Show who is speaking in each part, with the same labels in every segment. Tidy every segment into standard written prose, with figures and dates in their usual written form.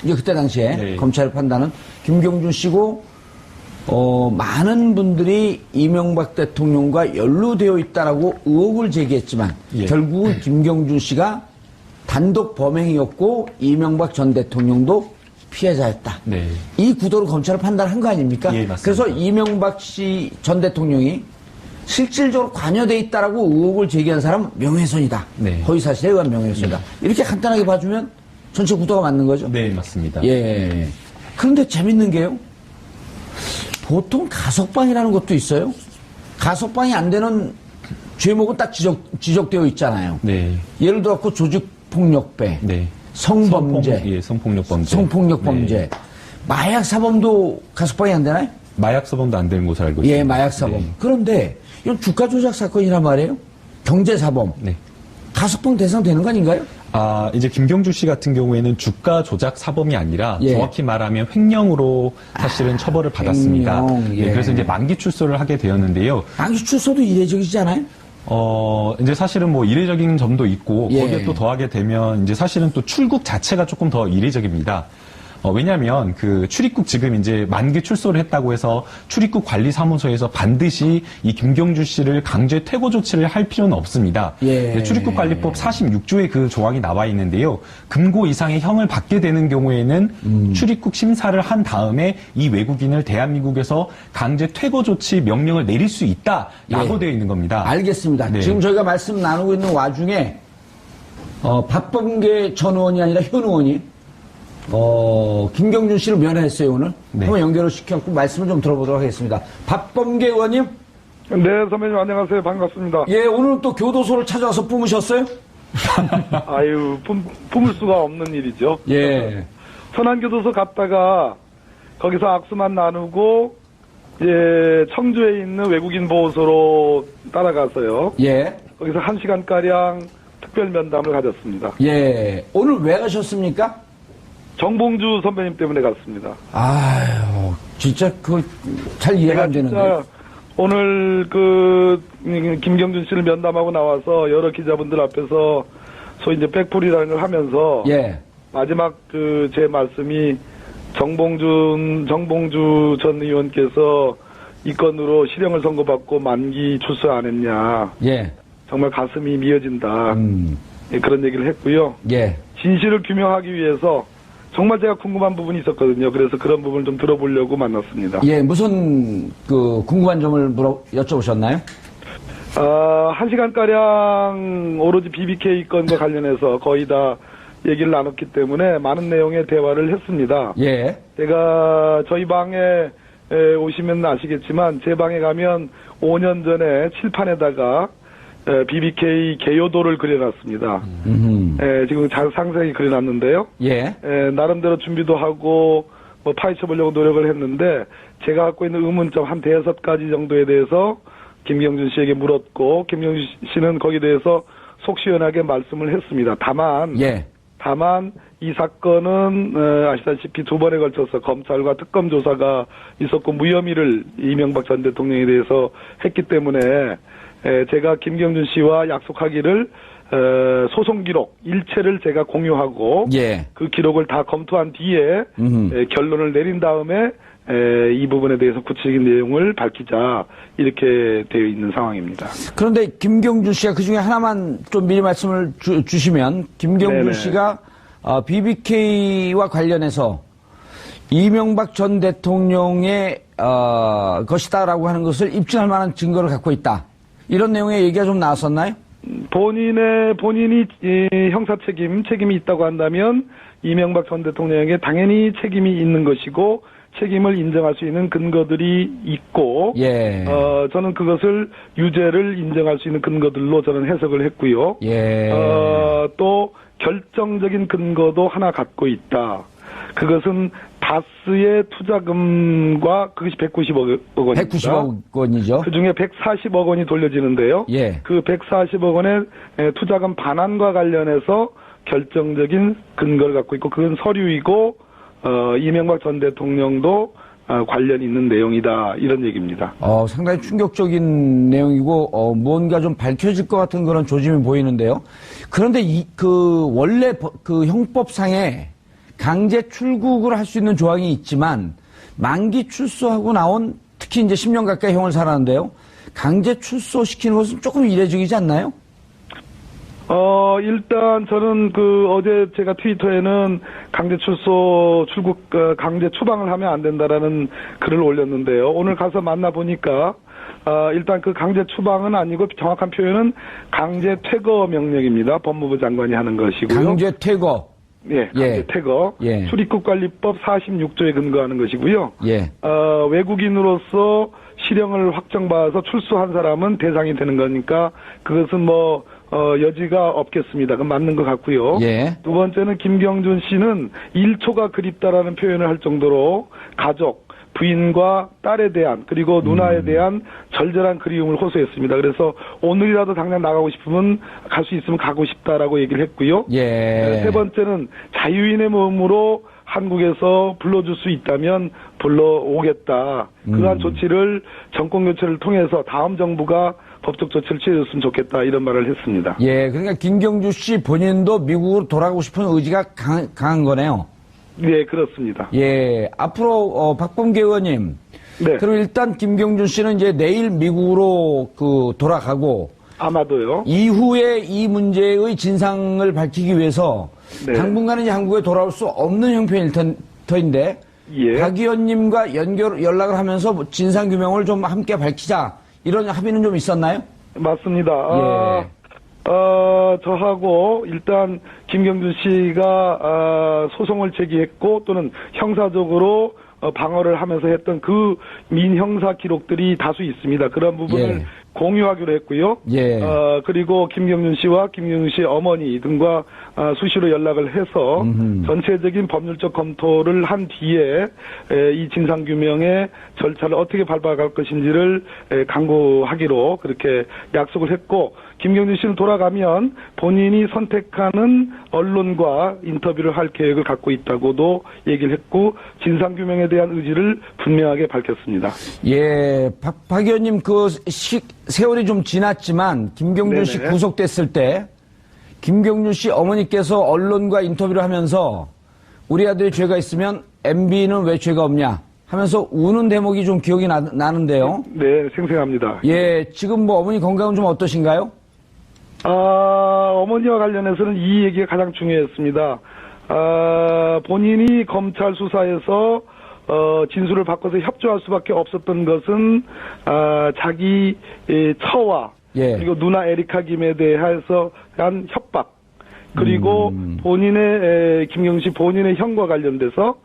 Speaker 1: 이제 그때 당시에
Speaker 2: 네.
Speaker 1: 검찰의 판단은 김경준 씨고, 많은 분들이 이명박 대통령과 연루되어 있다라고 의혹을 제기했지만,
Speaker 2: 예.
Speaker 1: 결국은 김경준 씨가 단독 범행이었고, 이명박 전 대통령도 피해자였다.
Speaker 2: 네.
Speaker 1: 이 구도로 검찰을 판단한 거 아닙니까?
Speaker 2: 예, 맞습니다.
Speaker 1: 그래서 이명박 씨 전 대통령이 실질적으로 관여돼 있다라고 의혹을 제기한 사람은 명예훼손이다.
Speaker 2: 네.
Speaker 1: 허위사실에 의한 명예훼손이다. 이렇게 간단하게 봐주면 전체 구도가 맞는 거죠?
Speaker 2: 네, 맞습니다.
Speaker 1: 예. 그런데 재밌는 게요. 보통 가석방이라는 것도 있어요. 가석방이 안 되는 죄목은 딱 지적되어 있잖아요.
Speaker 2: 네.
Speaker 1: 예를 들어 조직폭력배,
Speaker 2: 네.
Speaker 1: 성범죄,
Speaker 2: 성폭력범죄.
Speaker 1: 성폭력범죄,
Speaker 2: 네.
Speaker 1: 마약 사범도 가석방이 안 되나요?
Speaker 2: 마약 사범도 안 되는 것으로 알고 있습니다.
Speaker 1: 예, 마약 사범.
Speaker 2: 네.
Speaker 1: 그런데 이건 주가 조작 사건이란 말이에요. 경제 사범.
Speaker 2: 네.
Speaker 1: 가석방 대상 되는 거 아닌가요?
Speaker 2: 이제 김경준 씨 같은 경우에는 주가 조작 사범이 아니라
Speaker 1: 예.
Speaker 2: 정확히 말하면 횡령으로 사실은 처벌을 받았습니다.
Speaker 1: 횡령, 예.
Speaker 2: 그래서 이제 만기 출소를 하게 되었는데요.
Speaker 1: 만기 출소도 이례적이지 않아요?
Speaker 2: 이제 사실은 뭐 이례적인 점도 있고
Speaker 1: 예.
Speaker 2: 거기에 또 더하게 되면 이제 사실은 또 출국 자체가 조금 더 이례적입니다. 왜냐하면 그 출입국 지금 이제 만기 출소를 했다고 해서 출입국 관리사무소에서 반드시 이 김경준 씨를 강제 퇴거 조치를 할 필요는 없습니다.
Speaker 1: 예.
Speaker 2: 출입국관리법 46조에 그 조항이 나와 있는데요. 금고 이상의 형을 받게 되는 경우에는 출입국 심사를 한 다음에 이 외국인을 대한민국에서 강제 퇴거 조치 명령을 내릴 수 있다라고
Speaker 1: 예.
Speaker 2: 되어 있는 겁니다.
Speaker 1: 알겠습니다.
Speaker 2: 네.
Speaker 1: 지금 저희가 말씀 나누고 있는 와중에 박범계 전 의원이 아니라 현 의원이 김경준 씨를 면회했어요, 오늘.
Speaker 2: 네.
Speaker 1: 한번 연결을 시켜갖고 말씀을 좀 들어보도록 하겠습니다. 박범계 의원님?
Speaker 3: 네, 선배님 안녕하세요. 반갑습니다.
Speaker 1: 예, 오늘 또 교도소를 찾아와서 뿜으셨어요?
Speaker 3: 아유, 품을 수가 없는 일이죠.
Speaker 1: 예.
Speaker 3: 선안교도소 갔다가 거기서 악수만 나누고 이제 청주에 있는 외국인 보호소로 따라가서요.
Speaker 1: 예.
Speaker 3: 거기서 1시간가량 특별 면담을 가졌습니다.
Speaker 1: 예. 오늘 왜 가셨습니까?
Speaker 3: 정봉주 선배님 때문에 갔습니다.
Speaker 1: 아유, 진짜 잘 이해가 안 되는데.
Speaker 3: 진짜 오늘 김경준 씨를 면담하고 나와서 여러 기자분들 앞에서 소위 이제 백풀이라는 걸 하면서
Speaker 1: 예.
Speaker 3: 마지막 제 말씀이 정봉주 전 의원께서 이 건으로 실형을 선고받고 만기 출소 안 했냐.
Speaker 1: 예.
Speaker 3: 정말 가슴이 미어진다. 예, 그런 얘기를 했고요.
Speaker 1: 예.
Speaker 3: 진실을 규명하기 위해서 정말 제가 궁금한 부분이 있었거든요. 그래서 그런 부분을 좀 들어보려고 만났습니다.
Speaker 1: 예, 무슨 궁금한 점을 여쭤보셨나요?
Speaker 3: 1시간가량 오로지 BBK 건과 관련해서 거의 다 얘기를 나눴기 때문에 많은 내용의 대화를 했습니다.
Speaker 1: 예.
Speaker 3: 제가 저희 방에 오시면 아시겠지만 제 방에 가면 5년 전에 칠판에다가 BBK 개요도를 그려놨습니다. 지금 잘 상세히 그려놨는데요.
Speaker 1: 예.
Speaker 3: 나름대로 준비도 하고 파헤쳐보려고 노력을 했는데 제가 갖고 있는 의문점 한 5가지 정도에 대해서 김경준 씨에게 물었고 김경준 씨는 거기에 대해서 속 시원하게 말씀을 했습니다. 다만 이 사건은 아시다시피 2번에 걸쳐서 검찰과 특검 조사가 있었고 무혐의를 이명박 전 대통령에 대해서 했기 때문에 제가 김경준 씨와 약속하기를 소송 기록 일체를 제가 공유하고 그 기록을 다 검토한 뒤에 결론을 내린 다음에 이 부분에 대해서 구체적인 내용을 밝히자 이렇게 되어 있는 상황입니다.
Speaker 1: 그런데 김경준 씨가 그중에 하나만 좀 미리 말씀을 주시면 김경준 네네. 씨가 BBK와 관련해서 이명박 전 대통령의 것이다라고 하는 것을 입증할 만한 증거를 갖고 있다. 이런 내용의 얘기가 좀 나왔었나요?
Speaker 3: 본인이 형사 책임이 있다고 한다면 이명박 전 대통령에게 당연히 책임이 있는 것이고 책임을 인정할 수 있는 근거들이 있고 저는 그것을 유죄를 인정할 수 있는 근거들로 저는 해석을 했고요. 또 결정적인 근거도 하나 갖고 있다. 그것은 다스의 투자금과 그것이 190억 원입니다.
Speaker 1: 190억 원이죠.
Speaker 3: 그중에 140억 원이 돌려지는데요. 그 140억 원의 투자금 반환과 관련해서 결정적인 근거를 갖고 있고 그건 서류이고 이명박 전 대통령도 관련이 있는 내용이다. 이런 얘기입니다.
Speaker 1: 상당히 충격적인 내용이고 뭔가 좀 밝혀질 것 같은 그런 조짐이 보이는데요. 그런데 원래 그 형법상에 강제 출국을 할 수 있는 조항이 있지만 만기 출소하고 나온 특히 이제 10년 가까이 형을 살았는데요. 강제 출소시키는 것은 조금 이례적이지 않나요?
Speaker 3: 일단 저는 어제 제가 트위터에는 강제 출소, 출국, 강제 추방을 하면 안 된다라는 글을 올렸는데요. 오늘 가서 만나보니까, 일단 그 강제 추방은 아니고 정확한 표현은 강제 퇴거 명령입니다. 법무부 장관이 하는 것이고요.
Speaker 1: 강제 퇴거.
Speaker 3: 예, 강제 퇴거.
Speaker 1: 예.
Speaker 3: 출입국관리법 46조에 근거하는 것이고요.
Speaker 1: 예.
Speaker 3: 외국인으로서 실형을 확정받아서 출소한 사람은 대상이 되는 거니까 그것은 여지가 없겠습니다. 그건 맞는 것 같고요.
Speaker 1: 예.
Speaker 3: 두 번째는 김경준 씨는 1초가 그립다라는 표현을 할 정도로 가족, 부인과 딸에 대한 그리고 누나에 대한 절절한 그리움을 호소했습니다. 그래서 오늘이라도 당장 나가고 싶으면 갈 수 있으면 가고 싶다라고 얘기를 했고요.
Speaker 1: 예.
Speaker 3: 세 번째는 자유인의 몸으로 한국에서 불러줄 수 있다면 불러오겠다. 그러한 조치를 정권 교체를 통해서 다음 정부가 법적 조치를 취해줬으면 좋겠다. 이런 말을 했습니다.
Speaker 1: 예, 그러니까 김경주 씨 본인도 미국으로 돌아가고 싶은 의지가 강한 거네요.
Speaker 3: 네, 그렇습니다.
Speaker 1: 예, 앞으로 박범계 의원님.
Speaker 3: 네.
Speaker 1: 그럼 일단 김경준 씨는 이제 내일 미국으로 돌아가고
Speaker 3: 아마도요.
Speaker 1: 이후에 이 문제의 진상을 밝히기 위해서
Speaker 3: 네.
Speaker 1: 당분간은 이제 한국에 돌아올 수 없는 형편일 터인데
Speaker 3: 예.
Speaker 1: 박 의원님과 연락을 하면서 진상 규명을 좀 함께 밝히자 이런 합의는 좀 있었나요?
Speaker 3: 맞습니다.
Speaker 1: 예.
Speaker 3: 저하고 일단 김경준 씨가 소송을 제기했고 또는 형사적으로 방어를 하면서 했던 그 민형사 기록들이 다수 있습니다. 그런 부분을
Speaker 1: 예.
Speaker 3: 공유하기로 했고요.
Speaker 1: 예.
Speaker 3: 그리고 김경준 씨와 김경준 씨의 어머니 등과 수시로 연락을 해서 전체적인 법률적 검토를 한 뒤에 이 진상규명의 절차를 어떻게 밟아갈 것인지를 강구하기로 그렇게 약속을 했고 김경준 씨는 돌아가면 본인이 선택하는 언론과 인터뷰를 할 계획을 갖고 있다고도 얘기를 했고 진상규명에 대한 의지를 분명하게 밝혔습니다.
Speaker 1: 예, 박 의원님 세월이 좀 지났지만 김경준 씨
Speaker 3: 네네.
Speaker 1: 구속됐을 때 김경준 씨 어머니께서 언론과 인터뷰를 하면서 우리 아들이 죄가 있으면 MB는 왜 죄가 없냐 하면서 우는 대목이 좀 기억이 나는데요.
Speaker 3: 네, 생생합니다.
Speaker 1: 예, 지금 어머니 건강은 좀 어떠신가요?
Speaker 3: 어머니와 관련해서는 이 얘기가 가장 중요했습니다. 본인이 검찰 수사에서 진술을 바꿔서 협조할 수밖에 없었던 것은 자기 처와
Speaker 1: 예.
Speaker 3: 그리고 누나 에리카 김에 대해서 한 협박 그리고 본인의 김경식 본인의 형과 관련돼서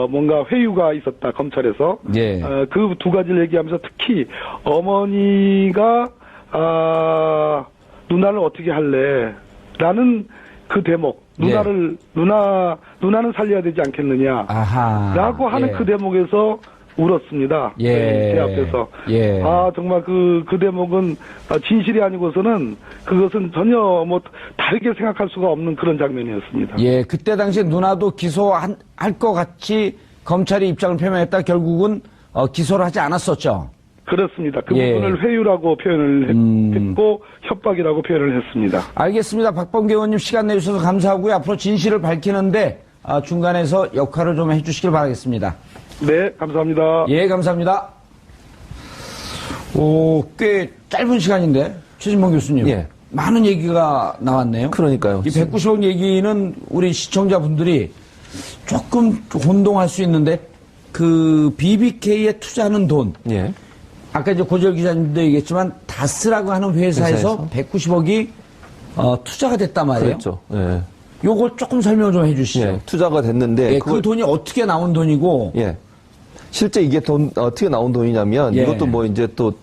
Speaker 3: 뭔가 회유가 있었다 검찰에서
Speaker 1: 예.
Speaker 3: 그 두 가지를 얘기하면서 특히 어머니가 누나를 어떻게 할래? 라는 그 대목, 누나는 살려야 되지 않겠느냐?
Speaker 1: 아하.
Speaker 3: 라고 하는
Speaker 1: 예.
Speaker 3: 그 대목에서 울었습니다.
Speaker 1: 예.
Speaker 3: 제 앞에서.
Speaker 1: 예.
Speaker 3: 정말 그 대목은 진실이 아니고서는 그것은 전혀 다르게 생각할 수가 없는 그런 장면이었습니다.
Speaker 1: 예, 그때 당시에 누나도 기소할 것 같이 검찰이 입장을 표명했다 결국은 기소를 하지 않았었죠.
Speaker 3: 그렇습니다. 그
Speaker 1: 예.
Speaker 3: 부분을 회유라고 표현을 했고 협박이라고 표현을 했습니다.
Speaker 1: 알겠습니다. 박범계 의원님 시간 내주셔서 감사하고요. 앞으로 진실을 밝히는데 중간에서 역할을 좀 해주시길 바라겠습니다.
Speaker 3: 네, 감사합니다.
Speaker 1: 예, 감사합니다. 꽤 짧은 시간인데 최진봉 교수님.
Speaker 4: 예.
Speaker 1: 많은 얘기가 나왔네요.
Speaker 4: 그러니까요.
Speaker 1: 이 190억 얘기는 우리 시청자분들이 조금 혼동할 수 있는데 그 BBK에 투자하는 돈.
Speaker 4: 예.
Speaker 1: 아까 이제 고재열 기자님도 얘기했지만 다스라고 하는 회사에서 190억이 투자가 됐단 말이에요.
Speaker 4: 그렇죠. 예.
Speaker 1: 요걸 조금 설명 좀 해주시죠.
Speaker 4: 예. 투자가 됐는데
Speaker 1: 예, 그 돈이 어떻게 나온 돈이고.
Speaker 4: 예. 실제 이게 어떻게 나온 돈이냐면
Speaker 1: 예.
Speaker 4: 이것도 이제 또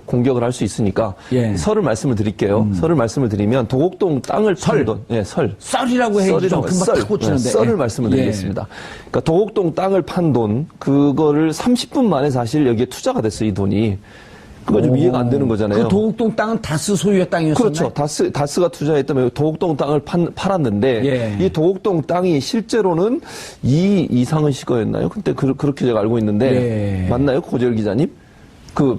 Speaker 4: 공격을 할 수 있으니까
Speaker 1: 예.
Speaker 4: 설을 말씀을 드릴게요. 설을 말씀을 드리면 도곡동 땅을 판 돈. 예, 설.
Speaker 1: 썰이라고 해야지 좀 금방 탁 꽂히는데.
Speaker 4: 썰을 말씀을 드리겠습니다. 그러니까 도곡동 땅을 판 돈, 그거를 30분 만에 사실 여기에 투자가 됐어요, 이 돈이. 그거 좀 이해가 안 되는 거잖아요.
Speaker 1: 그 도곡동 땅은 다스 소유의 땅이었었나요?
Speaker 4: 그렇죠. 다스가 투자했다면 도곡동 땅을 팔았는데
Speaker 1: 예.
Speaker 4: 이 도곡동 땅이 실제로는 이상은 시거였나요? 근데 그렇게 제가 알고 있는데
Speaker 1: 예.
Speaker 4: 맞나요, 고재열 기자님?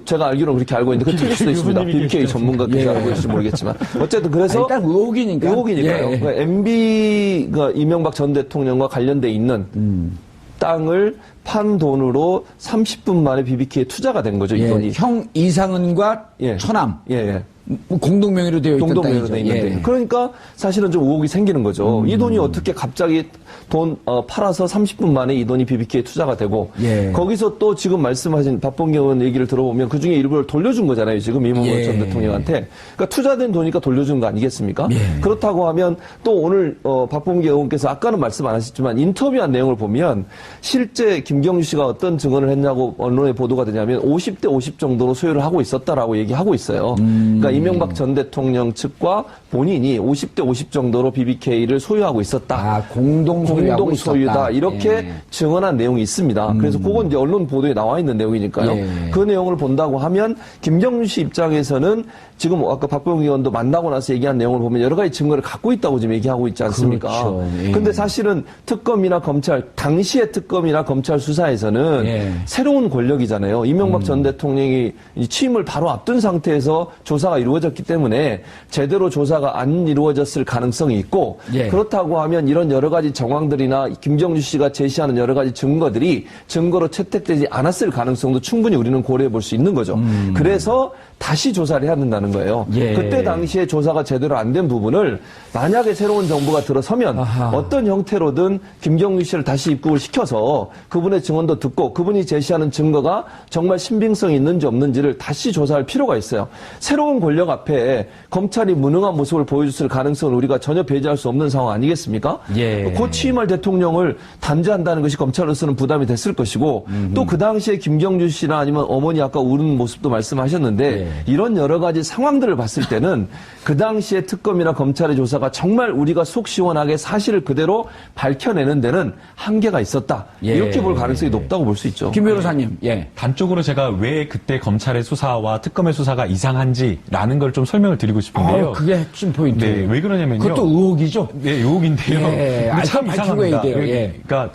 Speaker 4: 제가 알기로는 그렇게 알고 있는데, 그 틀릴 수도 있습니다. BBK 전문가께서 알고 계실지 모르겠지만. 어쨌든 그래서.
Speaker 1: 일단 의혹이니까.
Speaker 4: 의혹이니까요.
Speaker 1: 예.
Speaker 4: 그러니까 MB가 이명박 전 대통령과 관련돼 있는 땅을 판 돈으로 30분 만에 BBK에 투자가 된 거죠, 이
Speaker 1: 예,
Speaker 4: 돈이.
Speaker 1: 형 이상은과 처남.
Speaker 4: 예.
Speaker 1: 공동명의로 되어 있던
Speaker 4: 공동명의로
Speaker 1: 땅이죠.
Speaker 4: 돼 있는데.
Speaker 1: 예.
Speaker 4: 그러니까 사실은 좀 의혹이 생기는 거죠. 이 돈이 어떻게 갑자기 팔아서 30분 만에 이 돈이 BBK에 투자가 되고,
Speaker 1: 예.
Speaker 4: 거기서 또 지금 말씀하신 박범계 의원 얘기를 들어보면 그 중에 일부를 돌려준 거잖아요. 지금 이명박
Speaker 1: 예.
Speaker 4: 전 대통령한테. 그러니까 투자된 돈이니까 돌려준 거 아니겠습니까?
Speaker 1: 예.
Speaker 4: 그렇다고 하면 또 오늘 박범계 의원께서 아까는 말씀 안 하셨지만 인터뷰한 내용을 보면 실제 김경주 씨가 어떤 증언을 했냐고 언론에 보도가 되냐면 50대 50 정도로 소유를 하고 있었다라고 얘기하고 있어요. 그러니까 이명박 전 대통령 측과 본인이 50대 50 정도로 BBK를 소유하고 있었다.
Speaker 1: 아, 공동
Speaker 4: 소유다.
Speaker 1: 있었다.
Speaker 4: 이렇게
Speaker 1: 예.
Speaker 4: 증언한 내용이 있습니다. 그래서 그건 이제 언론 보도에 나와 있는 내용이니까요.
Speaker 1: 예.
Speaker 4: 그 내용을 본다고 하면 김경준 씨 입장에서는 지금 아까 박병기 의원도 만나고 나서 얘기한 내용을 보면 여러 가지 증거를 갖고 있다고 지금 얘기하고 있지 않습니까?
Speaker 1: 그렇죠. 예.
Speaker 4: 근데 사실은 특검이나 검찰, 당시의 특검이나 검찰 수사에서는
Speaker 1: 예.
Speaker 4: 새로운 권력이잖아요. 이명박 전 대통령이 취임을 바로 앞둔 상태에서 조사가 이루어졌기 때문에 제대로 조사가 안 이루어졌을 가능성이 있고,
Speaker 1: 예.
Speaker 4: 그렇다고 하면 이런 여러 가지 정황들이나 김경주 씨가 제시하는 여러 가지 증거들이 증거로 채택되지 않았을 가능성도 충분히 우리는 고려해 볼 수 있는 거죠. 그래서 다시 조사를 해야 된다는 거예요.
Speaker 1: 예.
Speaker 4: 그때 당시에 조사가 제대로 안 된 부분을 만약에 새로운 정부가 들어서면
Speaker 1: 아하.
Speaker 4: 어떤 형태로든 김경주 씨를 다시 입국을 시켜서 그분의 증언도 듣고 그분이 제시하는 증거가 정말 신빙성이 있는지 없는지를 다시 조사할 필요가 있어요. 새로운 권력 앞에 검찰이 무능한 모습을 보여줬을 가능성을 우리가 전혀 배제할 수 없는 상황 아니겠습니까?
Speaker 1: 예.
Speaker 4: 곧 취임할 대통령을 단죄한다는 것이 검찰로서는 부담이 됐을 것이고 또 그 당시에 김경주 씨나 아니면 어머니 아까 우는 모습도 말씀하셨는데
Speaker 1: 예.
Speaker 4: 이런 여러 가지 상황들을 봤을 때는 그 당시에 특검이나 검찰의 조사가 정말 우리가 속 시원하게 사실을 그대로 밝혀내는 데는 한계가 있었다.
Speaker 1: 예.
Speaker 4: 이렇게 볼 가능성이 높다고 볼 수 있죠.
Speaker 1: 김 변호사님, 예.
Speaker 2: 단적으로 제가 왜 그때 검찰의 수사와 특검의 수사가 이상한지라는 걸 좀 설명을 드리고 싶은데요.
Speaker 1: 그게 핵심 포인트.
Speaker 2: 네, 왜 그러냐면요.
Speaker 1: 그것도 의혹이죠.
Speaker 2: 네, 의혹인데요.
Speaker 1: 예,
Speaker 2: 근데 참
Speaker 1: 밝히고
Speaker 2: 이상합니다.
Speaker 1: 얘기해요. 예.
Speaker 2: 그러니까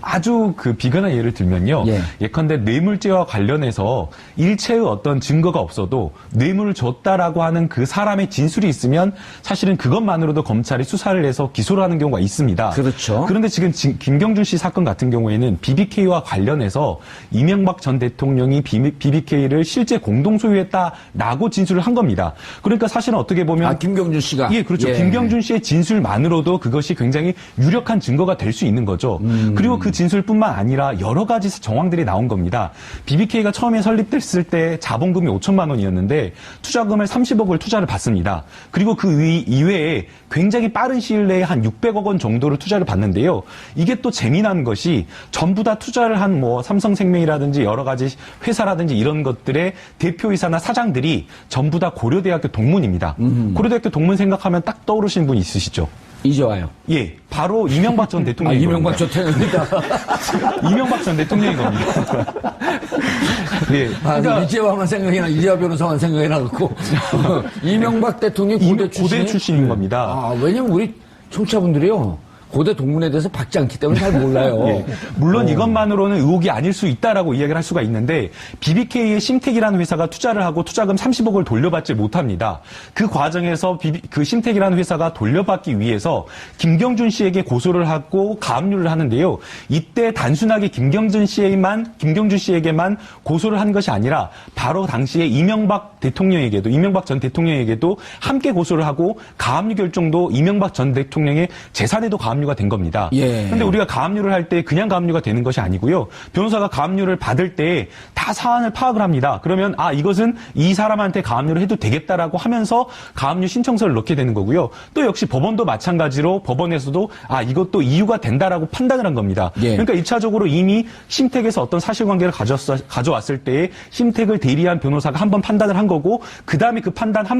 Speaker 2: 아주 비근한 예를 들면요.
Speaker 1: 예.
Speaker 2: 예컨대 뇌물죄와 관련해서 일체의 어떤 증거가 없어도 뇌물을 줬다라고 하는 그 사람의 진술이 있으면 사실은 그것만으로도 검찰이 수사를 해서 기소를 하는 경우가 있습니다.
Speaker 1: 그렇죠.
Speaker 2: 그런데 지금 김경준 씨 사건 같은 경우에는 BBK와 관련해서 이명박 전 대통령이 BBK를 실제 공동 소유했다라고 진술을 한 겁니다. 그러니까 사실은 어떻게 보면
Speaker 1: 김경준 씨가.
Speaker 2: 예, 그렇죠.
Speaker 1: 예.
Speaker 2: 김경준 씨의 진술만으로도 그것이 굉장히 유력한 증거가 될 수 있는 거죠. 그리고 그 진술뿐만 아니라 여러 가지 정황들이 나온 겁니다. BBK가 처음에 설립됐을 때 자본금이 5천만 원이었는데 투자금을 30억을 투자를 받습니다. 그리고 그 이외에 굉장히 빠른 시일 내에 한 600억 원 정도를 투자를 받는데요. 이게 또 재미난 것이 전부 다 투자를 한 삼성생명이라든지 여러 가지 회사라든지 이런 것들의 대표이사나 사장들이 전부 다 고려대학교 동문입니다. 고려대학교 동문 생각하면 딱 떠오르시는 분 있으시죠?
Speaker 1: 이재화요.
Speaker 2: 예, 바로 이명박 전 대통령이
Speaker 1: 이명박 전 대통령이다.
Speaker 2: 이명박 전 대통령인 겁니다. 예,
Speaker 1: 그러니까 이재화만 생각이 나, 이재화 변호사만 생각이 나갖고 이명박 대통령 고대
Speaker 2: 출신인 겁니다.
Speaker 1: 아, 왜냐면 우리 청취자분들이요. 고대 동문에 대해서 박지 않기 때문에 잘 몰라요.
Speaker 2: 예, 물론 이것만으로는 의혹이 아닐 수 있다라고 이야기를 할 수가 있는데 BBK의 심택이라는 회사가 투자를 하고 투자금 30억을 돌려받지 못합니다. 그 과정에서 그 심택이라는 회사가 돌려받기 위해서 김경준 씨에게 고소를 하고 가압류를 하는데요. 이때 단순하게 김경준 씨에게만 고소를 한 것이 아니라 바로 당시에 이명박 전 대통령에게도 함께 고소를 하고 가압류 결정도 이명박 전 대통령의 재산에도 가압류가 된 겁니다.
Speaker 1: 예.
Speaker 2: 근데 우리가 가압류를 할 때 그냥 가압류가 되는 것이 아니고요. 변호사가 가압류를 받을 때 다 사안을 파악을 합니다. 그러면 이것은 이 사람한테 가압류를 해도 되겠다라고 하면서 가압류 신청서를 넣게 되는 거고요. 또 역시 법원도 마찬가지로 법원에서도 이것도 이유가 된다라고 판단을 한 겁니다.
Speaker 1: 예.
Speaker 2: 그러니까 1차적으로 이미 심택에서 어떤 사실관계를 가져왔을 때에 심택을 대리한 변호사가 한 번 판단을 한 거고 그다음에 그 판단 한 번